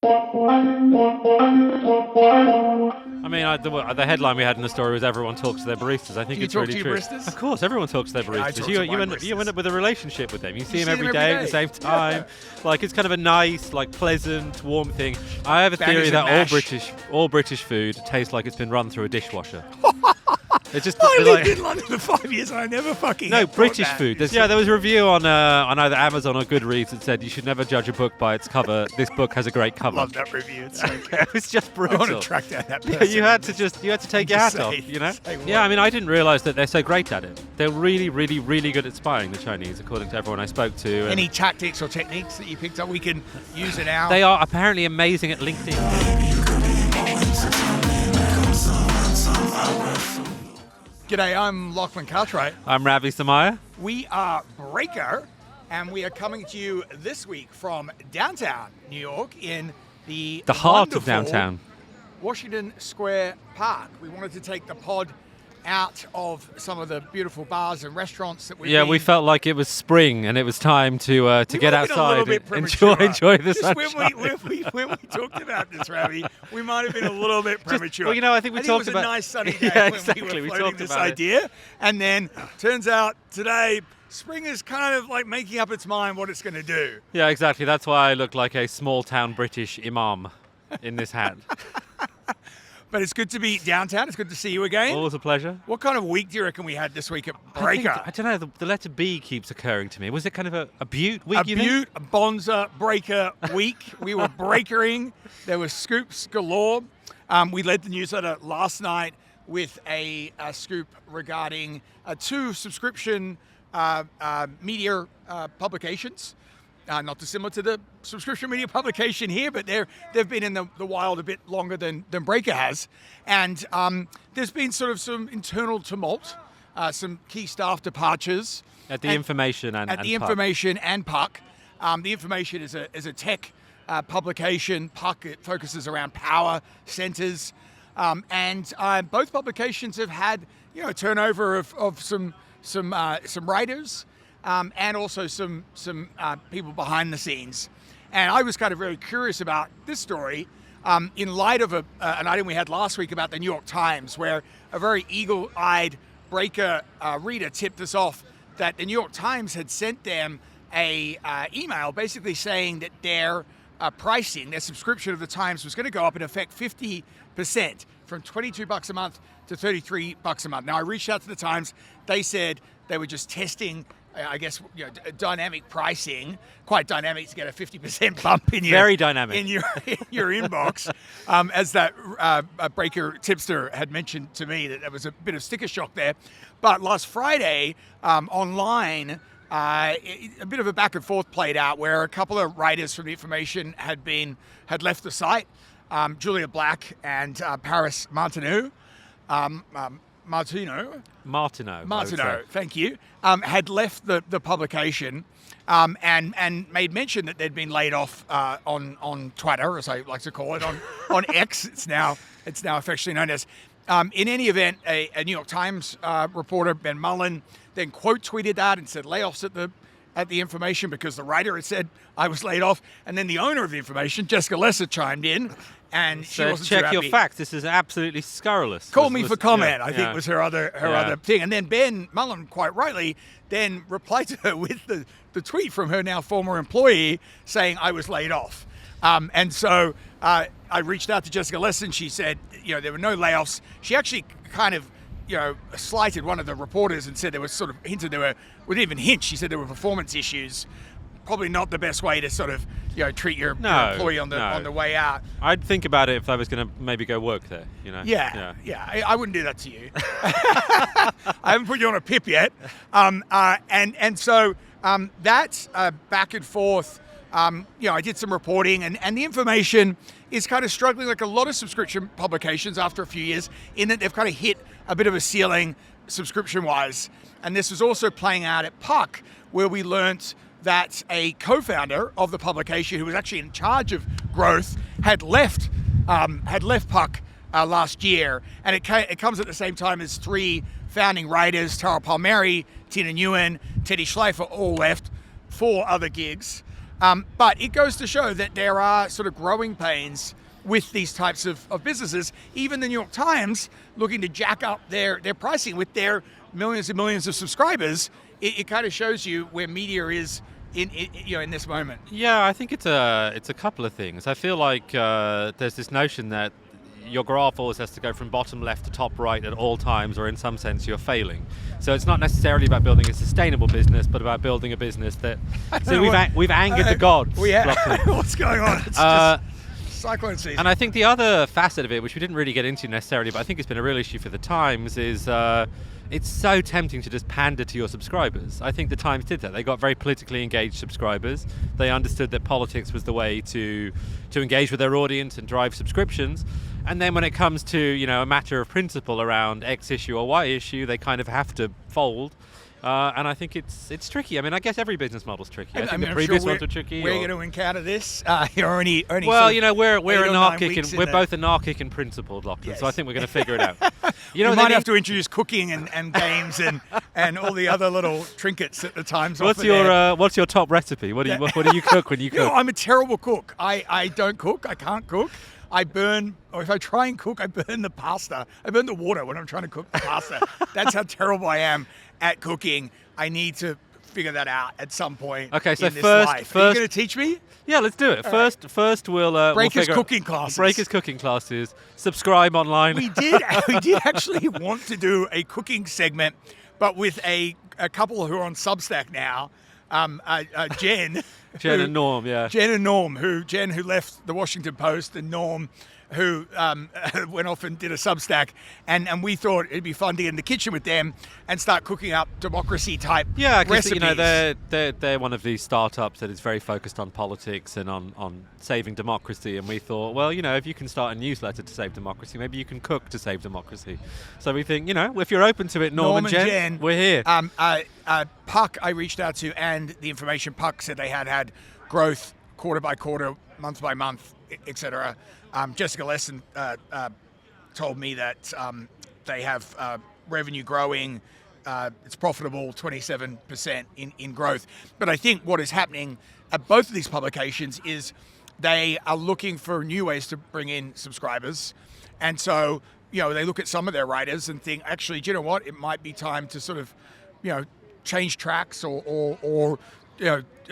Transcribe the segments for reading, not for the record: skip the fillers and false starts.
I mean, the headline we had in the story was everyone talks to their baristas. I think it's really true. Baristas? Of course, everyone talks to their Yeah, I baristas. talk you to my you end up with a relationship with them. You see them see every them day every at the same day. time. Like, it's kind of a nice, like, pleasant, warm thing. I have a Bangers theory and that mash. all British food tastes like it's been run through a dishwasher. It's just I like, lived in London for 5 years and I never fucking no, had thought British that. food. There was a review on either Amazon or Goodreads that said you should never judge a book by its cover. This book has a great cover. Love that review. It's so good. It was just I brutal. want to track down that person. Yeah, you had to take your hat Just off, say- you know? say what? Yeah, I mean, I didn't realise that they're so great at it. They're really, really, really good at spying, the Chinese, according to everyone I spoke to. and Any tactics or techniques that you picked up we can use it now? They are apparently amazing at LinkedIn. G'day, I'm Lachlan Cartwright. I'm Ravi Samaya. We are Breaker, and we are coming to you this week from downtown New York in the heart of wonderful downtown. Washington Square Park. We wanted to take the pod out of some of the beautiful bars and restaurants that we've Yeah, been. we felt like it was spring and it was time to get We might have been a outside little bit and premature. enjoy the Just sunshine. when we talked about this, Ravi, we might have been a little bit premature. well, you know, I think we it talked was about- a nice sunny day Yeah, when exactly, we we were floating talked this about it. idea, and then turns out today spring is kind of like making up its mind what it's going to do. Yeah, exactly. That's why I look like a small-town British imam in this hat. But it's good to be downtown. It's good to see you again. Always a pleasure. What kind of week do you reckon we had this week at Breaker? I don't know. The letter B keeps occurring to me. Was it kind of a Butte week? A Butte, a Bonza Breaker week. We were breakering. There were scoops galore. We led the newsletter last night with a scoop regarding two subscription media publications. Not dissimilar to the subscription media publication here, but they've been in the wild a bit longer than Breaker has. And there's been sort of some internal tumult, some key staff departures. At the Information and At the Puck. Information and Puck. The Information is a tech publication. Puck, it focuses around power centers. And both publications have had, a turnover of some writers. And also some people behind the scenes. And I was kind of very curious about this story in light of an item we had last week about the New York Times, where a very eagle-eyed Breaker reader tipped us off that the New York Times had sent them a email basically saying that their pricing, their subscription of the Times was going to go up in effect 50% from $22 a month to $33 a month. Now, I reached out to the Times. They said they were just testing dynamic pricing, quite dynamic to get a 50% bump in your Very dynamic in your inbox, as that Breaker tipster had mentioned to me that there was a bit of sticker shock there. But last Friday, online, a bit of a back and forth played out where a couple of writers from the Information had left the site, Julia Black and Paris Martineau. Martineau, thank you, had left the publication and made mention that they'd been laid off on Twitter, as I like to call it, on X. It's now affectionately known as. In any event, a New York Times reporter, Ben Mullen, then quote tweeted that and said layoffs at the Information because the writer had said I was laid off, and then the owner of the Information, Jessica Lesser, chimed in. And she So wasn't check too your happy. facts. This is absolutely scurrilous. Call me for comment, yeah, I think yeah. was her other thing. And then Ben Mullen, quite rightly, then replied to her with the tweet from her now former employee saying I was laid off. And so I reached out to Jessica Lesson. She said, there were no layoffs. She actually kind of, slighted one of the reporters and said there was sort of hinted there wouldn't even hint. She said there were performance issues. Probably not the best way to sort of, treat your employee on the way out. I'd think about it if I was going to maybe go work there, Yeah. I wouldn't do that to you. I haven't put you on a pip yet. And so that's back and forth. I did some reporting, and the Information is kind of struggling like a lot of subscription publications after a few years in that they've kind of hit a bit of a ceiling subscription-wise. And this was also playing out at Puck, where we learnt that a co-founder of the publication who was actually in charge of growth had left Puck last year, and it comes at the same time as three founding writers, Tara Palmieri, Tina Nguyen, Teddy Schleifer, all left for other gigs. But it goes to show that there are sort of growing pains with these types of businesses. Even the New York Times looking to jack up their pricing with their millions and millions of subscribers. It kind of shows you where media is in this moment. Yeah, I think it's a couple of things. I feel like there's this notion that your graph always has to go from bottom left to top right at all times, or in some sense you're failing. So it's not necessarily about building a sustainable business, but about building a business that... So we've angered the gods. What's going on? It's just cyclone season. And I think the other facet of it, which we didn't really get into necessarily, but I think it's been a real issue for the Times, is it's so tempting to just pander to your subscribers. I think the Times did that. They got very politically engaged subscribers. They understood that politics was the way to engage with their audience and drive subscriptions. And then when it comes to, a matter of principle around X issue or Y issue, they kind of have to fold. And I think it's tricky. I mean, I guess every business model's tricky. I think the previous ones were tricky. We're going to encounter this. Only well, we're anarchic and we're both anarchic and principled, Lachlan. Yes. So I think we're going to figure it out. We might have to introduce cooking and games and all the other little trinkets at the Times. What's your top recipe? What do you cook when you cook? I'm a terrible cook. I don't cook. I can't cook. I burn, or if I try and cook, I burn the pasta. I burn the water when I'm trying to cook the pasta. That's how terrible I am at cooking. I need to figure that out at some point. Okay, so in this life. Are you going to teach me? Yeah, let's do it. First we'll Breakers cooking classes. Breakers cooking classes. Subscribe online. We did actually want to do a cooking segment, but with a couple who are on Substack now. Jen and Norm, yeah. Jen who left the Washington Post, and Norm who went off and did a Substack, and we thought it'd be fun to get in the kitchen with them and start cooking up democracy type recipes. They're one of these startups that is very focused on politics and on saving democracy, and we thought, well, if you can start a newsletter to save democracy, maybe you can cook to save democracy. So we think, if you're open to it, Norm and Jen, we're here. Puck I reached out to, and the information Puck said they had growth quarter by quarter, month by month, etc. Jessica Lesson told me that they have revenue growing. It's profitable, 27% in growth. But I think what is happening at both of these publications is they are looking for new ways to bring in subscribers. And so, they look at some of their writers and think, actually, do you know what? It might be time to sort of, change tracks or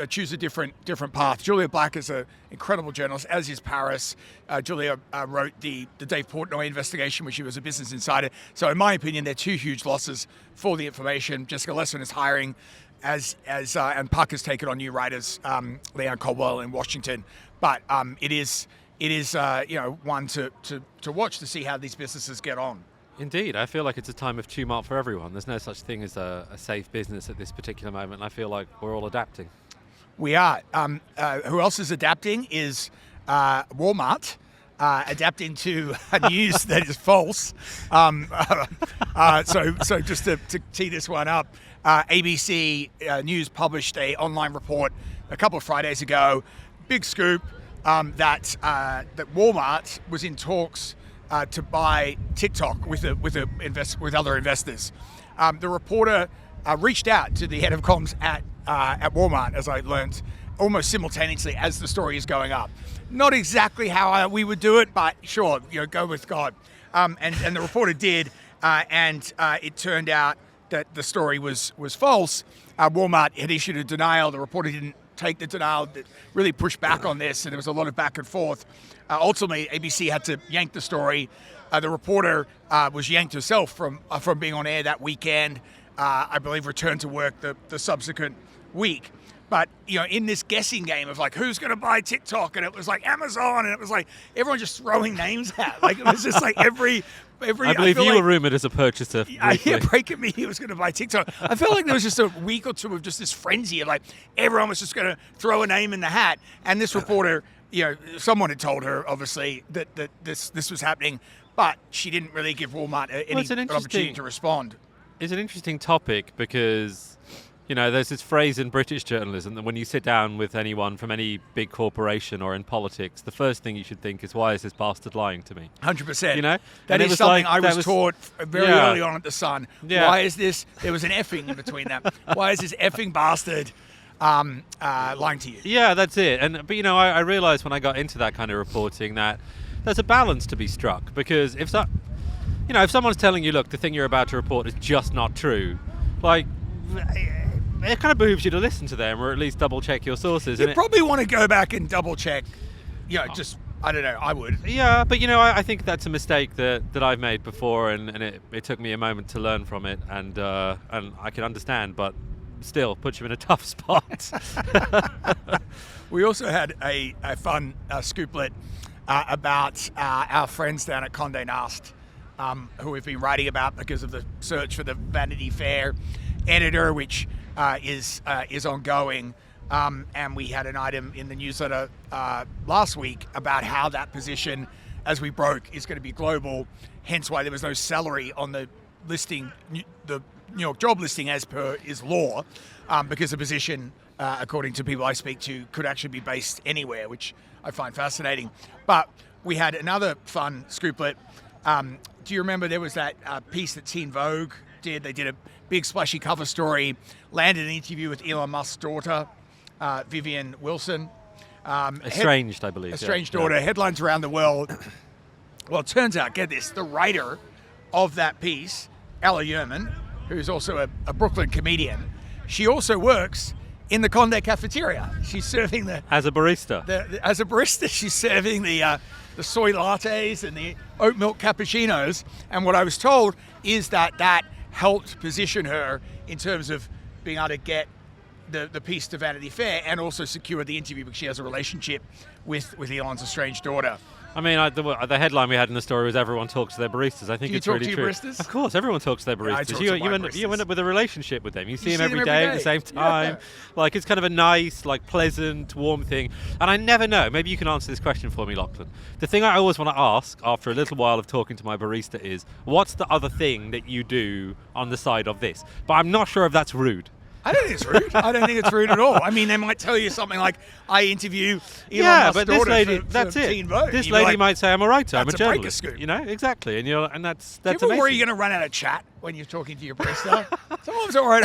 choose a different path. Julia Black is an incredible journalist, as is Paris. Julia wrote the Dave Portnoy investigation, which she was a Business Insider. So in my opinion, they're two huge losses for the information. Jessica Lesson is hiring and Puck has taken on new writers, Leanne Caldwell in Washington. But it is one to watch to see how these businesses get on. Indeed, I feel like it's a time of tumult for everyone. There's no such thing as a safe business at this particular moment. I feel like we're all adapting. We are. Who else is adapting is Walmart, adapting to a news that is false. So just to tee this one up, ABC News published an online report a couple of Fridays ago. Big scoop that Walmart was in talks to buy TikTok with other investors. The reporter reached out to the head of comms at Walmart, as I learned, almost simultaneously as the story is going up. Not exactly how we would do it, but sure, go with God. And the reporter did, and it turned out that the story was false. Walmart had issued a denial. The reporter didn't take the denial, that really pushed back on this, and there was a lot of back and forth. Ultimately, ABC had to yank the story. The reporter was yanked herself from being on air that weekend. I believe returned to work the subsequent week. But in this guessing game of like who's going to buy TikTok, and it was like Amazon, and it was like everyone just throwing names out. Like it was just like every. I believe you were rumored as a purchaser. Breaking Media was going to buy TikTok. I felt like there was just a week or two of just this frenzy of like everyone was just going to throw a name in the hat. And this reporter, someone had told her obviously that this was happening, but she didn't really give Walmart any opportunity to respond. It's an interesting topic because there's this phrase in British journalism that when you sit down with anyone from any big corporation or in politics, the first thing you should think is, why is this bastard lying to me? 100%. That is something I was taught very early on at The Sun. Yeah. Why is this? There was an effing in between that. Why is this effing bastard lying to you. Yeah, that's it. But I realised when I got into that kind of reporting that there's a balance to be struck, because if someone's telling you, look, the thing you're about to report is just not true, like, it kind of behooves you to listen to them, or at least double check your sources. You probably want to go back and double check. I don't know, I would. Yeah, but I think that's a mistake that I've made before, and it took me a moment to learn from it, and I can understand, but still puts you in a tough spot. We also had a fun scooplet about our friends down at Condé Nast, who we've been writing about because of the search for the Vanity Fair editor, which is ongoing. And we had an item in the newsletter last week about how that position, as we broke, is going to be global, hence why there was no salary on the listing, the New York job listing as per is law, because the position, according to people I speak to, could actually be based anywhere, which I find fascinating. But we had another fun scooplet. Do you remember there was that piece that Teen Vogue did? They did a big splashy cover story, landed an interview with Elon Musk's daughter, Vivian Wilson. Estranged, I believe. Estranged daughter, headlines around the world. Well, it turns out, get this, the writer of that piece, Ella Yerman, who's also a Brooklyn comedian, she also works in the Condé cafeteria. She's serving as a barista. As a barista, she's serving the soy lattes and the oat milk cappuccinos. And what I was told is that helped position her in terms of being able to get the piece to Vanity Fair and also secure the interview because she has a relationship with Elon's estranged daughter. I mean, the headline we had in the story was "Everyone talks to their baristas." I think it's really true. Do you talk to your baristas? Of course, everyone talks to their baristas. Yeah, I talk to my baristas. You end up with a relationship with them. You see them every them day every at the same time. Yeah. Like, it's kind of a nice, like, pleasant, warm thing. And I never know. Maybe you can answer this question for me, Lachlan. The thing I always want to ask after a little while of talking to my barista is, what's the other thing that you do on the side of this? But I'm not sure if that's rude. I don't think it's rude. I don't think it's rude at all. I mean, they might tell you something like, I interview Elon Musk's but daughter this lady, for that's it. Teen Vogue. This lady might say, I'm a writer, I'm a that's a breaker journalist. scoop. Exactly. And that's Do you ever amazing. worry you're going to run out of chat when you're talking to your barista? Sometimes I'm worried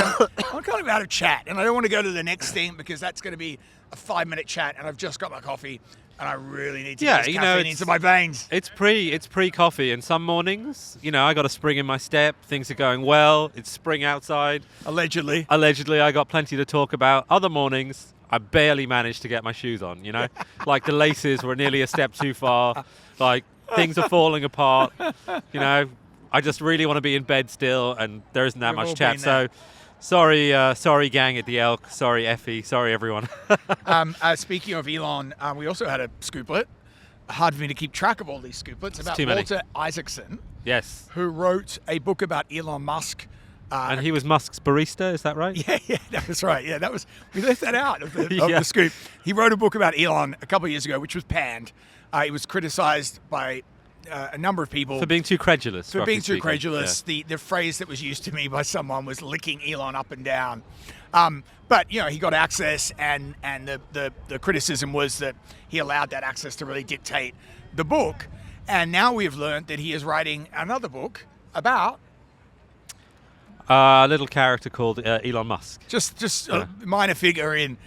I'm kind of out of chat, and I don't want to go to the next thing because that's going to be a 5-minute chat, and I've just got my coffee, and I really need to get this caffeine into my veins. It's pre-coffee, and some mornings, I got a spring in my step. Things are going well. It's spring outside. Allegedly, I got plenty to talk about. Other mornings, I barely managed to get my shoes on. Like the laces were nearly a step too far. Like things are falling apart. I just really want to be in bed still, and there isn't that We've all much chat. been there. So sorry, gang at the Elk. Sorry, Effie. Sorry, everyone. Speaking of Elon, we also had a scooplet. Hard for me to keep track of all these scooplets about too many. Walter Isaacson, Yes. who wrote a book about Elon Musk. And he was Musk's barista, is that right? Yeah, that was right. Yeah, we left that out of the scoop. He wrote a book about Elon a couple of years ago, which was panned. It was criticized by a number of people For being too credulous. For being too speaking. credulous. Yeah. The phrase that was used to me by someone was licking Elon up and down. But he got access, and the criticism was that he allowed that access to really dictate the book. And now we've learned that he is writing another book about A little character called Elon Musk. just a minor figure in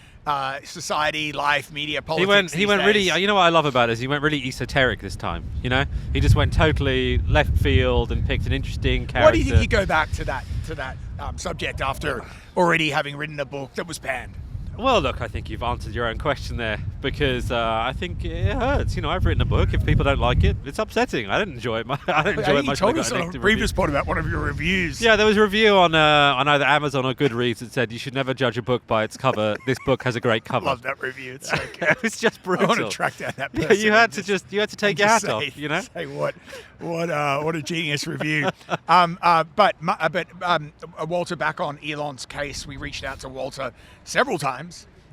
society, life, media, politics. He went really. You know what I love about it is he went really esoteric this time. He just went totally left field and picked an interesting character. Why do you think he'd go back to that subject after already having written a book that was panned? Well, look, I think you've answered your own question there, because I think it hurts. I've written a book. If people don't like it, it's upsetting. I didn't enjoy it. I don't enjoy it much. You told us on a previous pod about one of your reviews. Yeah, there was a review on either Amazon or Goodreads that said you should never judge a book by its cover. This book has a great cover. I love that review. It's so good. It's just brutal. I want to track down that person. You had to take your hat off. Say what a genius review. But Walter, back on Elon's case, we reached out to Walter several times.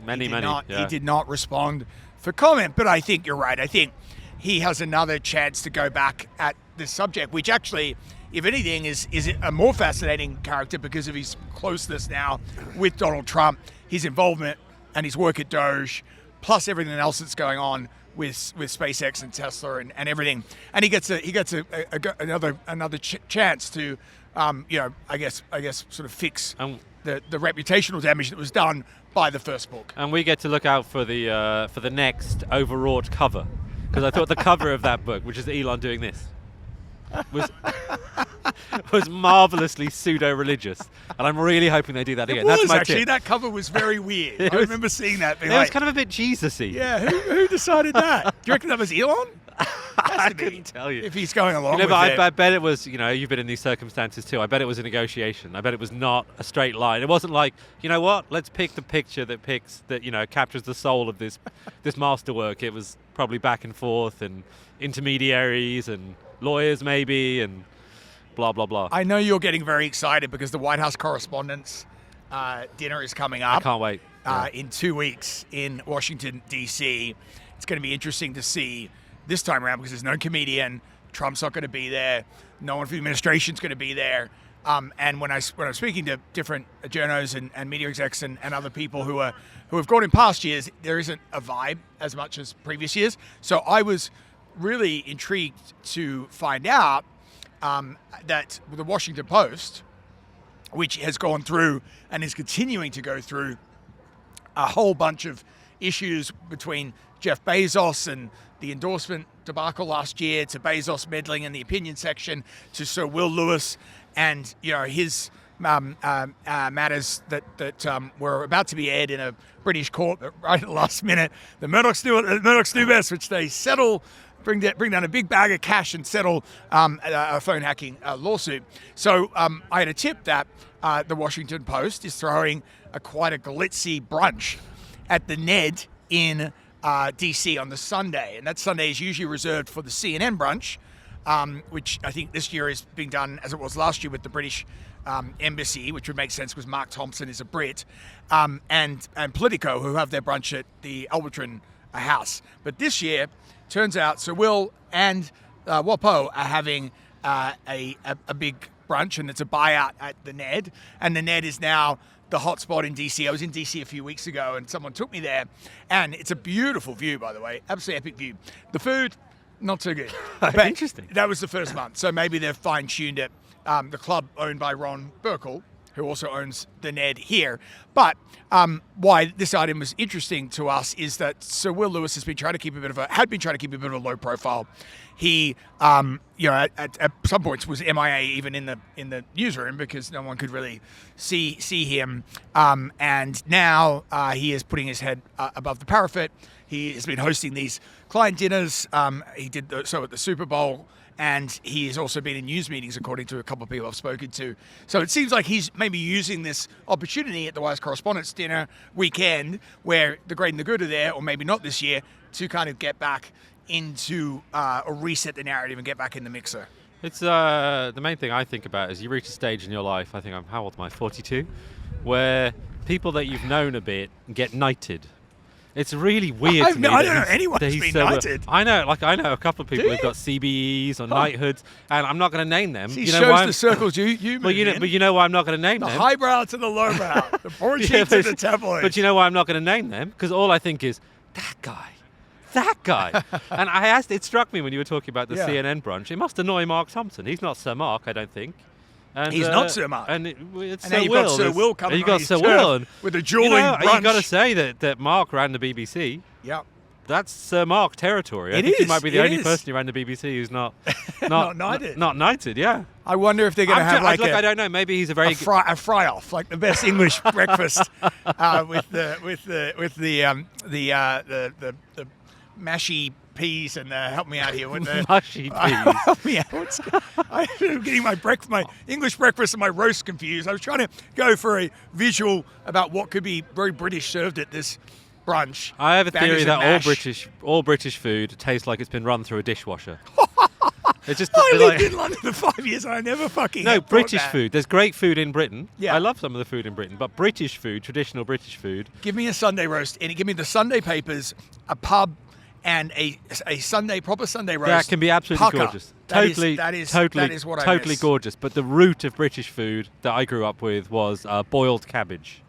Many. He did not respond for comment, but I think you're right. I think he has another chance to go back at this subject, which actually, if anything, is a more fascinating character because of his closeness now with Donald Trump, his involvement and his work at Doge, plus everything else that's going on with SpaceX and Tesla and everything. And he gets another chance to I guess sort of fix the reputational damage that was done by the first book. And we get to look out for the next overwrought cover, because I thought the cover of that book, which is Elon doing this, was marvelously pseudo-religious, and I'm really hoping they do that again. That's my actually tip. That cover was very weird. I remember seeing that. It was kind of a bit Jesus-y. Yeah, who decided that? Do you reckon that was Elon? I couldn't tell you. If he's going along but with it. I bet it was, you've been in these circumstances too. I bet it was a negotiation. I bet it was not a straight line. It wasn't like, you know what, let's pick the picture that captures the soul of this masterwork. It was probably back and forth and intermediaries and lawyers maybe and blah, blah, blah. I know you're getting very excited because the White House Correspondents' dinner is coming up. I can't wait. In 2 weeks in Washington, D.C. It's going to be interesting to see this time around because there's no comedian. Trump's not going to be there. No one from the administration's going to be there. And when I'm speaking to different journos and media execs and other people who have gone in past years, there isn't a vibe as much as previous years. So I was really intrigued to find out that the Washington Post, which has gone through and is continuing to go through a whole bunch of issues between Jeff Bezos and the endorsement debacle last year, to Bezos meddling in the opinion section, to Sir Will Lewis and his matters that were about to be aired in a British court, but right at the last minute, the Murdochs do best, which they settle, bring down a big bag of cash and settle a phone hacking lawsuit. So I had a tip that the Washington Post is throwing quite a glitzy brunch at the Ned in DC on the Sunday, and that Sunday is usually reserved for the CNN brunch, which I think this year is being done as it was last year with the British embassy, which would make sense because Mark Thompson is a Brit, and Politico, who have their brunch at the Albertron house. But this year, turns out Sir Will and Wapo are having a big brunch, and it's a buyout at the Ned, and the Ned is now the hot spot in DC. I was in DC a few weeks ago and someone took me there, and it's a beautiful view, by the way, absolutely epic view. The food, not so good. But interesting. That was the first month, so maybe they've fine-tuned it. The club owned by Ron Burkle, who also owns the Ned here. But why this item was interesting to us is that Sir Will Lewis had been trying to keep a bit of a low profile. He, at some points was MIA even in the newsroom because no one could really see him. And now he is putting his head above the parapet. He has been hosting these client dinners. He did so at the Super Bowl. And he has also been in news meetings, according to a couple of people I've spoken to. So it seems like he's maybe using this opportunity at the White House Correspondents' Dinner weekend, where the great and the good are there, or maybe not this year, to kind of get back into or reset the narrative and get back in the mixer. It's the main thing I think about is you reach a stage in your life, I think how old am I, 42, where people that you've known a bit get knighted. It's really weird to me. I don't know anyone who's been knighted. I know a couple of people who've got CBEs or knighthoods, and I'm not going to name them. He shows the circles you move but you know why I'm not going to name them? The highbrow to the lowbrow, the poor cheeks to the tabloids. But you know why I'm not going to name them? Because all I think is, that guy. And it struck me when you were talking about the CNN brunch. It must annoy Mark Thompson. He's not Sir Mark, I don't think. And, he's not Sir Mark. And it's and now you've got Sir Will coming you got on his Sir turf Will with a dueling brunch. You've got to say that Mark ran the BBC. Yeah. That's Sir Mark territory. I think he might be the only person who ran the BBC who's not knighted. Not knighted, yeah. I wonder if they're going to have I don't know. Maybe he's a fry-off, like the best English breakfast with the mashy peas and help me out here with the mushy peas. Help me out. I'm getting my English breakfast and my roast confused. I was trying to go for a visual about what could be very British served at this brunch. I have a theory that all British food tastes like it's been run through a dishwasher. It's just I lived in London for 5 years and I never fucking British food. There's great food in Britain. Yeah. I love some of the food in Britain, but British food, traditional British food. Give me a Sunday roast and give me the Sunday papers, a pub, and a proper Sunday roast. That can be absolutely Pucker. gorgeous. That is what I miss. Gorgeous. But the root of British food that I grew up with was boiled cabbage.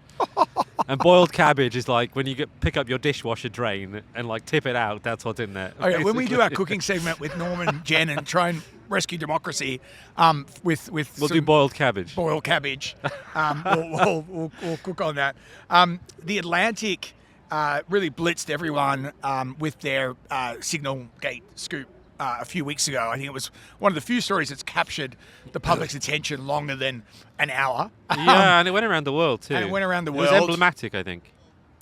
And boiled cabbage is like when you pick up your dishwasher drain and like tip it out. That's what's in there. Okay, when we do our cooking segment with Norman, Jen, and try and rescue democracy with We'll do boiled cabbage. Boiled cabbage. We'll cook on that. The Atlantic really blitzed everyone with their Signal Gate scoop a few weeks ago. I think it was one of the few stories that's captured the public's attention longer than an hour. Yeah, and it went around the world too. And it went around the world. It was emblematic, I think.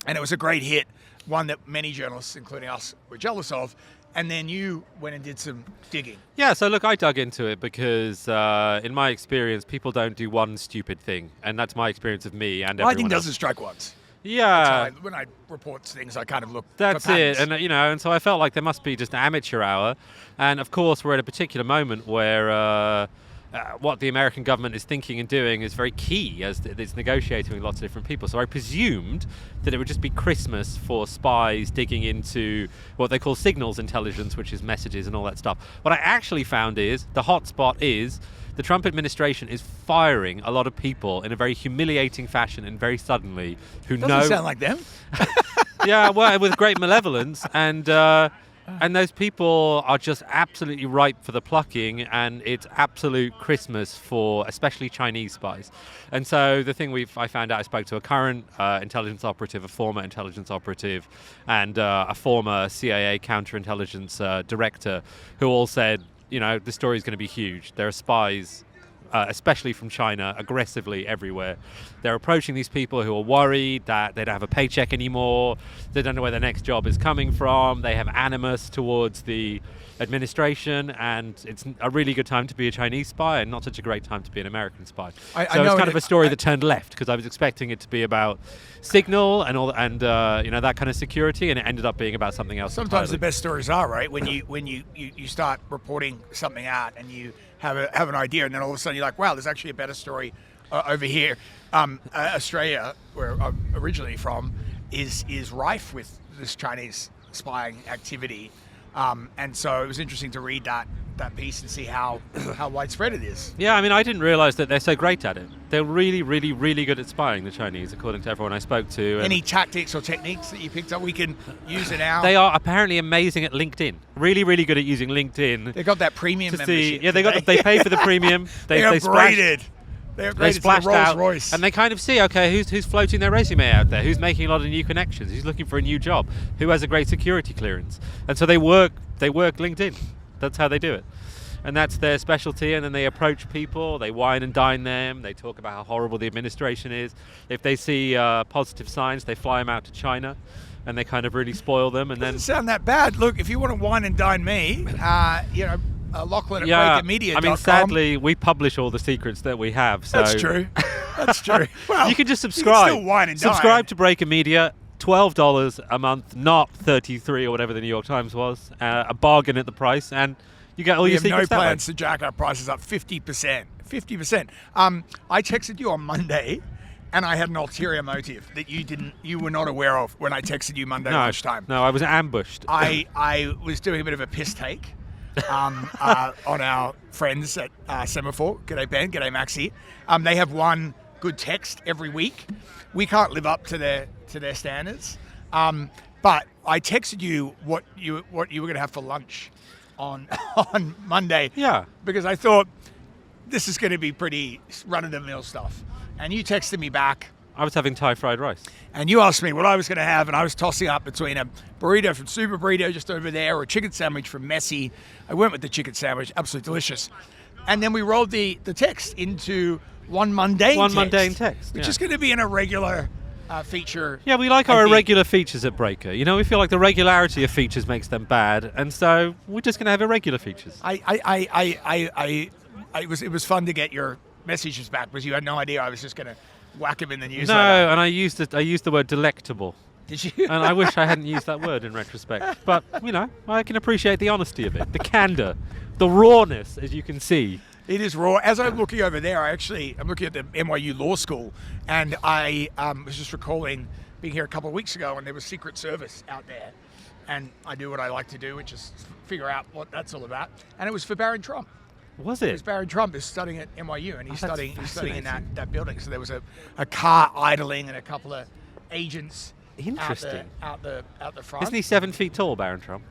And it was a great hit, one that many journalists, including us, were jealous of. And then you went and did some digging. Yeah, so look, I dug into it because in my experience, people don't do one stupid thing. And that's my experience of me and everyone Lightning else. doesn't strike once. Yeah. When I report things, I kind of look That's for it. patterns. And, and so I felt like there must be just an amateur hour. And, of course, we're at a particular moment where what the American government is thinking and doing is very key as it's negotiating with lots of different people. So I presumed that it would just be Christmas for spies digging into what they call signals intelligence, which is messages and all that stuff. What I actually found is the hotspot is the Trump administration is firing a lot of people in a very humiliating fashion and very suddenly who Doesn't sound like them. Yeah, well, with great malevolence, and those people are just absolutely ripe for the plucking, and it's absolute Christmas for especially Chinese spies. And so the thing I found out, I spoke to a current intelligence operative, a former intelligence operative, and a former CIA counterintelligence director, who all said, the story is going to be huge. There are spies, especially from China, aggressively everywhere. They're approaching these people who are worried that they don't have a paycheck anymore. They don't know where their next job is coming from. They have animus towards the administration, and it's a really good time to be a Chinese spy and not such a great time to be an American spy. So it's kind of a story that turned left, because I was expecting it to be about signal and all, and that kind of security, and it ended up being about something else. Sometimes entirely. the best stories are, right, when you start reporting something out and you have an idea, and then all of a sudden you're like, wow, there's actually a better story over here. Australia, where I'm originally from, is rife with this Chinese spying activity, and so it was interesting to read that piece and see how widespread it is. Yeah, I mean, I didn't realize that they're so great at it. They're really, really, really good at spying, the Chinese, according to everyone I spoke to. Any tactics or techniques that you picked up we can use in our... They are apparently amazing at LinkedIn. Really, really good at using LinkedIn. They got that premium membership. Yeah, they pay for the premium. They upgraded. They splashed to the Rolls out, Royce. and they kind of see, okay, who's floating their resume out there, who's making a lot of new connections, who's looking for a new job, who has a great security clearance, and so they work LinkedIn. That's how they do it, and that's their specialty. And then they approach people, they wine and dine them, they talk about how horrible the administration is. If they see positive signs, they fly them out to China, and they kind of really spoil them. And Doesn't sound that bad. Look, if you want to wine and dine me, Lachlan at breakermedia.com. I mean, sadly, we publish all the secrets that we have. So That's true. That's true. Well, you can just subscribe. You can still wine and dine. Subscribe to Breaker Media, $12 a month, not $33 or whatever the New York Times was. A bargain at the price, and you get all your secrets. We have no that way. plans to jack our prices up 50%. 50%. I texted you on Monday, and I had an ulterior motive that you were not aware of when I texted you Monday lunchtime. No, I was ambushed. I was doing a bit of a piss take on our friends at Semaphore. G'day Ben, g'day Maxi. They have one good text every week. We can't live up to their standards. But I texted you what you were going to have for lunch on Monday. Yeah. Because I thought this is going to be pretty run-of-the-mill stuff. And you texted me back. I was having Thai fried rice. And you asked me what I was going to have, and I was tossing up between a burrito from Super Burrito just over there or a chicken sandwich from Messi. I went with the chicken sandwich, absolutely delicious. And then we rolled the text into one mundane text. Which is going to be an irregular feature. Yeah, we like our irregular features at Breaker. We feel like the regularity of features makes them bad, and so we're just going to have irregular features. It was fun to get your messages back because you had no idea I was just going to whack him in the newsletter. No, and I used the word delectable. Did you? And I wish I hadn't used that word in retrospect. But, I can appreciate the honesty of it, the candor, the rawness, as you can see. It is raw. As I'm looking over there, I'm looking at the NYU Law School, and I was just recalling being here a couple of weeks ago, and there was Secret Service out there, and I do what I like to do, which is figure out what that's all about. And it was for Barron Trump. Was it? Because Barron Trump is studying at NYU, and he's studying in that building. So there was a car idling and a couple of agents Interesting. out the front. Isn't he 7 feet tall, Barron Trump?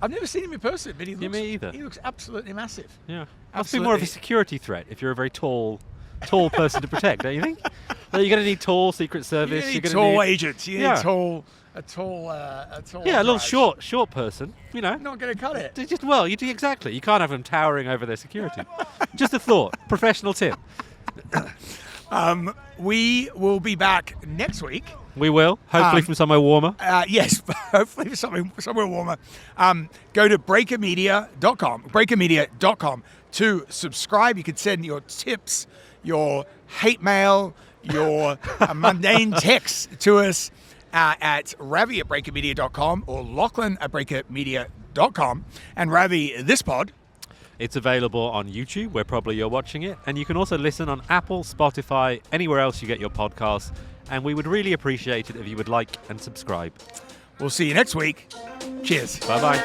I've never seen him in person, but he looks. me either. He looks absolutely massive. Yeah. Must be more of a security threat if you're a very tall person to protect, don't you think? Like, you're going to need tall Secret Service. You need tall agents. You need a tall. Yeah, a little short person. You know. Not going to cut it. You do exactly. You can't have them towering over their security. Just a thought. Professional tip. We will be back next week. We will, hopefully from somewhere warmer. Yes, hopefully somewhere warmer. Go to breakermedia.com to subscribe. You can send your tips, your hate mail, your mundane texts to us at Ravi at breakermedia.com or Lachlan at breakermedia.com. And Ravi, this pod, it's available on YouTube, where probably you're watching it. And you can also listen on Apple, Spotify, anywhere else you get your podcasts. And we would really appreciate it if you would like and subscribe. We'll see you next week. Cheers. Bye-bye.